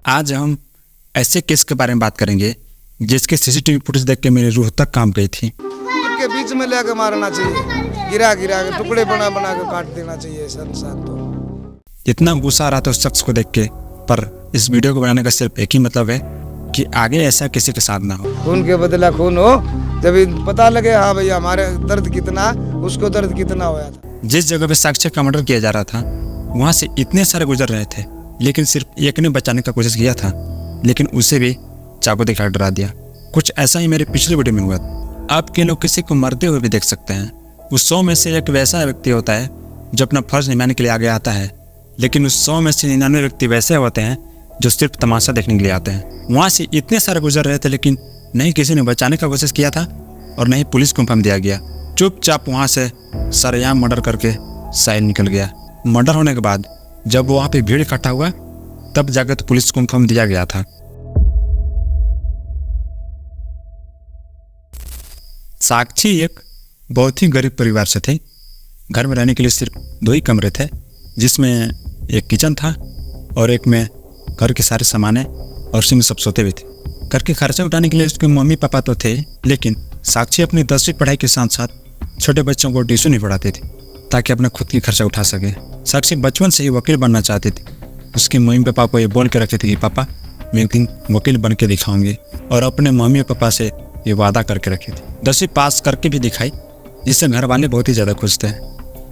आज हम ऐसे केस के बारे में बात करेंगे जिसके सीसीटीवी फुटेज देख के मेरी रूह तक कांप गई थी। के बीच में लेकर मारना चाहिए, गिरा गिरा के टुकड़े बना बना के काट देना चाहिए इंसान तो। इतना गुस्सा आ रहा था उस शख्स को देख के, पर इस वीडियो को बनाने का सिर्फ एक ही मतलब है कि आगे ऐसा किसी के साथ ना हो। खून के बदला खून हो, जब पता लगे हाँ भैया हमारे दर्द कितना, उसको दर्द कितना हुआ था। जिस जगह पे साक्ष्य का मर्डर किया जा रहा था वहाँ से इतने सारे गुजर रहे थे, लेकिन सिर्फ एक ने बचाने का कोशिश किया था, लेकिन उसे भी चाकू दिखा डरा दिया। कुछ ऐसा ही मेरे पिछले वीडियो में हुआ। आप के लोग किसी को मरते हुए भी देख सकते हैं। उस 100 में से एक वैसा व्यक्ति होता है जो अपना फर्ज निभाने के लिए आगे आता है, लेकिन उस 100 में से 99 व्यक्ति वैसे होते हैं जो सिर्फ तमाशा देखने के लिए आते हैं। वहाँ से इतने सारे गुजर रहे थे, लेकिन नहीं किसी ने बचाने का कोशिश किया था और नहीं पुलिस को हुक्म दिया गया। चुपचाप वहाँ से सरेआम मर्डर करके साहिल निकल गया। मर्डर होने के बाद जब वहाँ पे भीड़ इकट्ठा हुआ तब जाकर तो पुलिस को हुक्म दिया गया था। साक्षी एक बहुत ही गरीब परिवार से थे। घर में रहने के लिए सिर्फ 2 ही कमरे थे, जिसमें एक किचन था और एक में घर के सारे सामान और उसी में सब सोते भी थे। घर के खर्चे उठाने के लिए उसके मम्मी पापा तो थे, लेकिन साक्षी अपनी 10वीं पढ़ाई के साथ साथ छोटे बच्चों को ट्यूशन ही पढ़ाते थे ताकि अपना खुद की खर्चा उठा सके। साक्षी बचपन से ही वकील बनना चाहती थी। उसके मम्मी पापा को ये बोल के रखते थे कि पापा मैं एक दिन वकील बन के दिखाऊंगी, और अपने मम्मी पापा से ये वादा करके रखी थी। 10वीं पास करके भी दिखाई, जिससे घर वाले बहुत ही ज़्यादा खुश थे।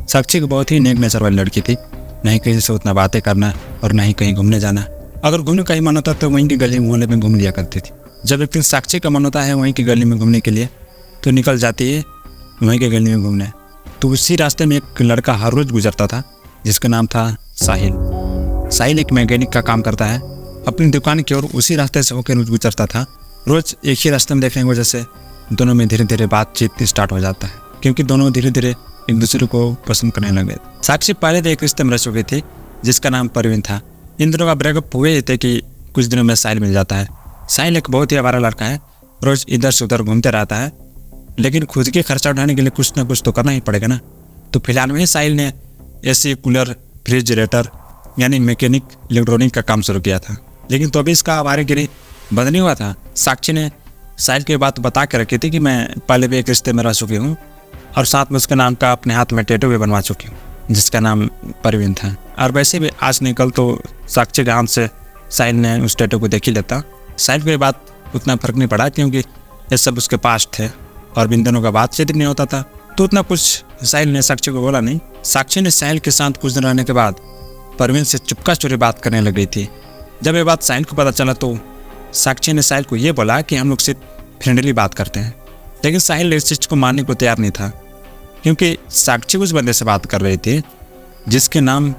साक्षी को बहुत ही नेक नेचर वाली लड़की थी, नहीं किसी से उतना बातें करना और ना ही कहीं घूमने जाना। अगर घूमने का ही मन होता तो वहीं की गली मोहल्ले में घूम लिया करती थी। जब एक दिन साक्षी का मन होता है वहीं की गली में घूमने के लिए तो निकल जाती है वहीं की गली में घूमने। तो उसी रास्ते में एक लड़का हर रोज़ गुजरता था जिसका नाम था साहिल। साहिल एक मैकेनिक का काम करता है। अपनी दुकान की ओर उसी रास्ते से होकर रोज गुजरता था। रोज़ एक ही रास्ते में देखने की वजह से दोनों में धीरे धीरे बातचीत स्टार्ट हो जाता है, क्योंकि दोनों धीरे धीरे एक दूसरे को पसंद करने लगे। साक्षी पहले तो एक रिश्ते में रह चुकी थी जिसका नाम परवीन था। इन दोनों का ब्रेकअप हुए थे कि कुछ दिनों में साहिल मिल जाता है। साहिल एक बहुत ही आवारा लड़का है, रोज़ इधर से उधर घूमते रहता है, लेकिन खुद के खर्चा उठाने के लिए कुछ ना कुछ तो करना ही पड़ेगा ना। तो फिलहाल में साहिल ने एसी, कूलर, फ्रिजरेटर यानी मैकेनिक इलेक्ट्रॉनिक का काम शुरू किया था, लेकिन तो अभी इसका आवारागिरी बंद नहीं हुआ था। साक्षी ने साहिल की बात बता के रखी थी कि मैं पहले भी एक रिश्ते में रह चुकी हूँ और साथ में उसके नाम का अपने हाथ में टैटू भी बनवा चुकी हूँ जिसका नाम परवीन था। और वैसे भी आज निकल तो साक्षी के हाथ से साहिल ने उस टैटू को देख ही लेता। साहिल को ये बात उतना फर्क नहीं पड़ा, क्योंकि ये सब उसके पास थे और इन दोनों का बातचीत नहीं होता था, तो उतना कुछ साहिल ने साक्षी को बोला नहीं। साक्षी ने साहिल के साथ कुछ दिन रहने के बाद परवीन से चुपका चोरी बात करने लग गई थी। जब ये बात साहिल को पता चला तो साक्षी ने साहिल को ये बोला कि हम लोग सिर्फ फ्रेंडली बात करते हैं, लेकिन साहिल इस चीज़ को मानने को तैयार नहीं था, क्योंकि साक्षी उस बंदे से बात कर रही थी जिसके नाम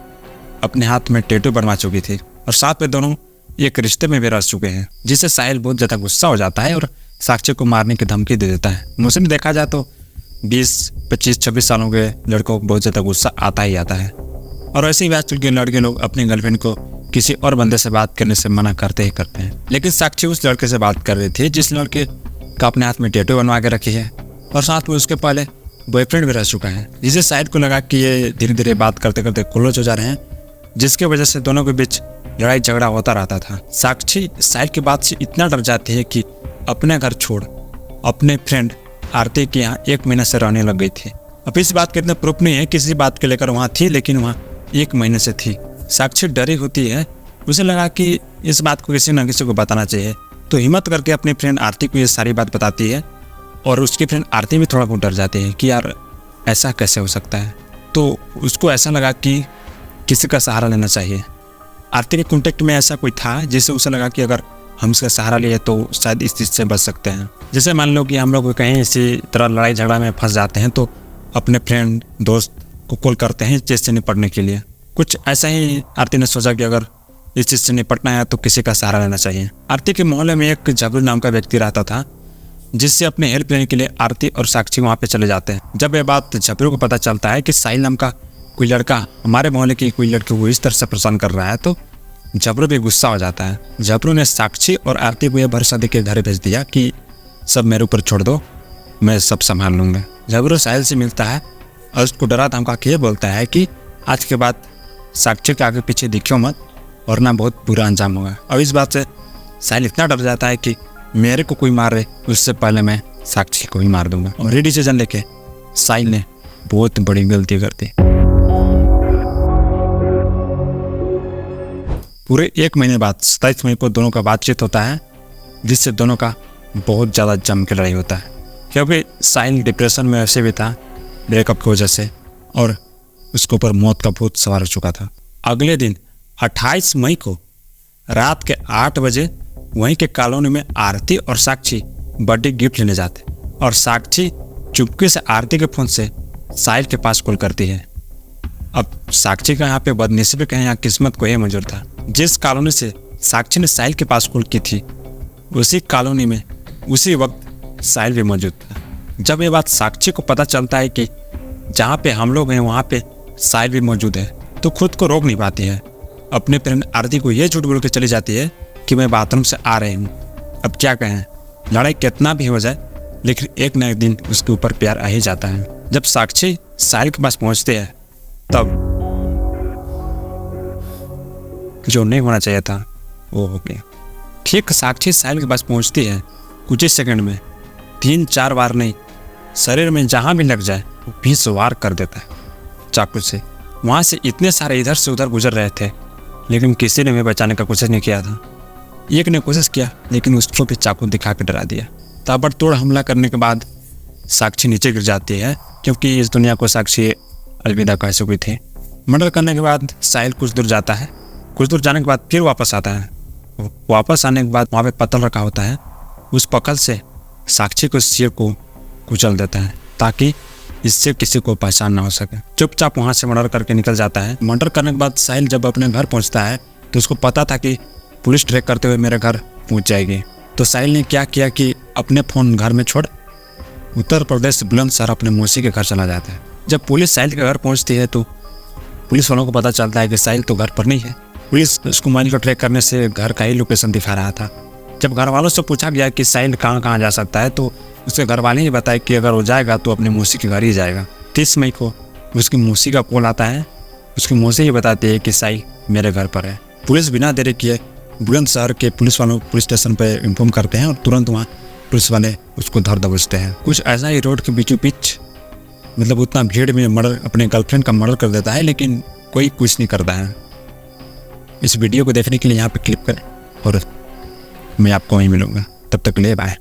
अपने हाथ में टैटू बनवा चुकी थी, और साथ में दोनों एक रिश्ते में भी रह चुके हैं, जिससे साहिल बहुत ज़्यादा गुस्सा हो जाता है और साक्षी को मारने की धमकी दे देता है। मुझसे में देखा जाए तो 20, 25, 26 सालों के लड़कों को बहुत ज़्यादा गुस्सा आता ही आता है, और ऐसे ही आजकल के लड़के लोग अपनी गर्लफ्रेंड को किसी और बंदे से बात करने से मना करते ही करते हैं। लेकिन साक्षी उस लड़के से बात कर रही थी जिस लड़के का अपने हाथ में टैटू बनवा के रखी है, और साथ में उसके पहले बॉयफ्रेंड भी रह चुका है, जिसे साहिल को लगा कि ये धीरे धीरे बात करते करते क्लोज हो जा रहे हैं, जिसके वजह से दोनों के बीच लड़ाई झगड़ा होता रहता था। साक्षी साहिल की बात से इतना डर जाती है कि अपने घर छोड़ अपने फ्रेंड आरती के यहाँ 1 महीने से रहने लग गई थी। अब इस बात के इतना प्रूफ नहीं है, किसी बात के लेकर वहाँ थी, लेकिन वहाँ 1 महीने से थी। साक्षी डरी होती है, उसे लगा कि इस बात को किसी न किसी को बताना चाहिए, तो हिम्मत करके अपनी फ्रेंड आरती को ये सारी बात बताती है, और उसकी फ्रेंड आरती भी थोड़ा बहुत डर जाती है कि यार ऐसा कैसे हो सकता है। तो उसको ऐसा लगा कि किसी का सहारा लेना चाहिए। आरती के कॉन्टेक्ट में ऐसा कोई था जिससे उसे लगा कि अगर हम इसका सहारा लिए तो शायद इस चीज़ से बच सकते हैं। जैसे मान लो कि हम लोग कहीं इसी तरह लड़ाई झगड़ा में फंस जाते हैं तो अपने फ्रेंड दोस्त को कॉल करते हैं इस चीज़ से निपटने के लिए। कुछ ऐसा ही आरती ने सोचा कि अगर इस चीज़ से निपटना है तो किसी का सहारा लेना चाहिए। आरती के मोहल्ले में एक जबरू नाम का व्यक्ति रहता था, जिससे अपने हेल्प लेने के लिए आरती और साक्षी वहाँ पे चले जाते हैं। जब ये बात जबरू को पता चलता है कि साहिल नाम का कोई लड़का हमारे मोहल्ले की कोई लड़की को इस तरह से परेशान कर रहा है, तो जबरू भी गुस्सा हो जाता है। जबरू ने साक्षी और आरती को यह भरोसा देकर घर भेज दिया कि सब मेरे ऊपर छोड़ दो, मैं सब संभाल लूँगा। जबरू साहिल से मिलता है और उसको डरा धमका के बोलता है कि आज के बाद साक्षी के आगे पीछे दिखियो मत, वरना बहुत बुरा अंजाम होगा। और इस बात से साहिल इतना डर जाता है कि मेरे को कोई मारे उससे पहले मैं साक्षी को ही मार दूंगा। और ये डिसीजन लेके साहिल ने बहुत बड़ी गलती कर दी। पूरे 1 महीने बाद 27 मई को दोनों का बातचीत होता है, जिससे दोनों का बहुत ज़्यादा जम के लड़ाई होता है, क्योंकि साहिल डिप्रेशन में ऐसे भी था ब्रेकअप की वजह से, और उसके ऊपर मौत का भूत सवार हो चुका था। अगले दिन 28 मई को रात के 8 बजे वहीं के कॉलोनी में आरती और साक्षी बर्थडे गिफ्ट लेने जाते, और साक्षी चुपके से आरती के फ़ोन से साहिल के पास कॉल करती है। अब साक्षी का यहाँ पे बदनसीबी कहें या किस्मत को ये मंजूर था, जिस कॉलोनी से साक्षी ने साहिल के पास कॉल की थी उसी कॉलोनी में उसी वक्त साहिल भी मौजूद था। जब ये बात साक्षी को पता चलता है कि जहाँ पे हम लोग हैं वहाँ पे साहिल भी मौजूद है, तो खुद को रोक नहीं पाती है। अपने फ्रेंड आरती को ये झूठ बोल के चली जाती है कि मैं बाथरूम से आ रही हूँ। अब क्या कहें, लड़ाई कितना भी हो जाए लेकिन एक न एक दिन उसके ऊपर प्यार आ ही जाता है। जब साक्षी साहिल के पास पहुँचते हैं तब जो नहीं होना चाहिए था वो हो गया। ठीक साक्षी साहिल के पास पहुँचती है, कुछ ही सेकंड में 3-4 बार नहीं, शरीर में जहाँ भी लग जाए वो 20 वार कर देता है चाकू से। वहाँ से इतने सारे इधर से उधर गुजर रहे थे लेकिन किसी ने भी बचाने का कोशिश नहीं किया था। एक ने कोशिश किया लेकिन उसको भी चाकू दिखा के डरा दिया। ताबड़तोड़ हमला करने के बाद साक्षी नीचे गिर जाती है, क्योंकि इस दुनिया को साक्षी अलविदा कह चुकी थी। मर्डर करने के बाद साहिल कुछ दूर जाता है, कुछ दूर जाने के बाद फिर वापस आता है। वापस आने के बाद वहाँ पे पत्थर रखा होता है, उस पकड़ से साक्षी को सिर को कुचल देता है ताकि इससे किसी को पहचान ना हो सके। चुपचाप वहाँ से मर्डर करके निकल जाता है। मर्डर करने के बाद साहिल जब अपने घर पहुँचता है तो उसको पता था कि पुलिस ट्रैक करते हुए मेरे घर पहुँच जाएगी। तो साहिल ने क्या किया कि अपने फ़ोन घर में छोड़ उत्तर प्रदेश बुलंदशहर अपने मौसी के घर चला जाता है। जब पुलिस साहिल के घर पहुँचती है तो पुलिस वालों को पता चलता है कि साहिल तो घर पर नहीं है। पुलिस उसको मोबाइल को ट्रैक करने से घर का ही लोकेशन दिखा रहा था। जब घर वालों से पूछा गया कि साहिल कहाँ जा सकता है तो उसके घर वाले ही बताए कि अगर वो जाएगा तो अपने मौसी के घर ही जाएगा। 30 मई को उसकी मौसी का कॉल आता है, उसकी मौसी ही बताती है कि साहिल मेरे घर पर है। पुलिस बिना देरी किए बुलंदशहर के पुलिस वालों पुलिस स्टेशन पर इन्फॉर्म करते हैं और तुरंत वहाँ पुलिस वाले उसको धर दबोचते हैं। कुछ ऐसा ही रोड के बीचों बीच, मतलब उतना भीड़ में मर्डर, अपने गर्लफ्रेंड का मर्डर कर देता है लेकिन कोई कुछ नहीं करता है। इस वीडियो को देखने के लिए यहाँ पे क्लिक करें और मैं आपको वहीं मिलूँगा। तब तक के लिए बाय।